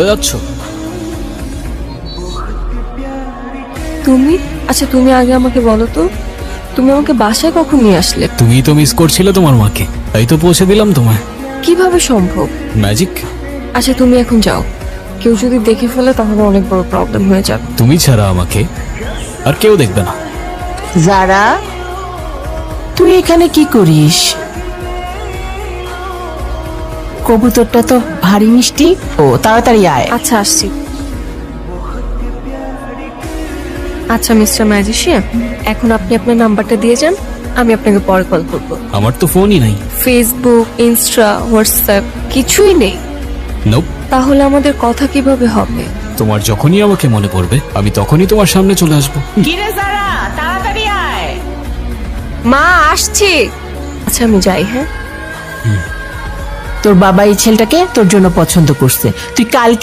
যাচ্ছ? তুমি? আচ্ছা তুমি আগে আমাকে বলো তো, তুমি আমাকে বাসায় কখন নিয়ে আসলে? তুমি তো মিস করছিলে তোমার মাকে, তাই তো পৌঁছে দিলাম তোমায়। কিভাবে সম্ভব? ম্যাজিক। আচ্ছা তুমি এখন যাও, কেউ যদি দেখে ফেলে তাহলে অনেক বড় প্রবলেম হয়ে যাবে। তুমি ছাড়া আমাকে আর কেউ দেখবে না। যারা, তুই এখানে কি করিস? কবুতরটা তো ভারী মিষ্টি। ও তাড়াতাড়ি আয়। আচ্ছা আসছি। আচ্ছা মিস্টার ম্যাজিশিয়ান, এখন আপনি আপনার নাম্বারটা দিয়ে যান, আমি আপনাকে পরে কল করব। আমার তো ফোনই নাই। ফেসবুক, ইনস্টা, হোয়াটসঅ্যাপ কিছুই নেই? নোপ। তাহলে আমাদের কথা কিভাবে হবে? তোমার যখনই আমাকে মনে পড়বে আমি তখনই তোমার সামনে চলে আসবো। কিরে যারা, তাড়াতাড়ি আয়। মা আসছি। আচ্ছা আমি যাই। হ্যাঁ তোর বাবা এই ছেলেটাকে তোর জন্য পছন্দ করছে, তুই কালকে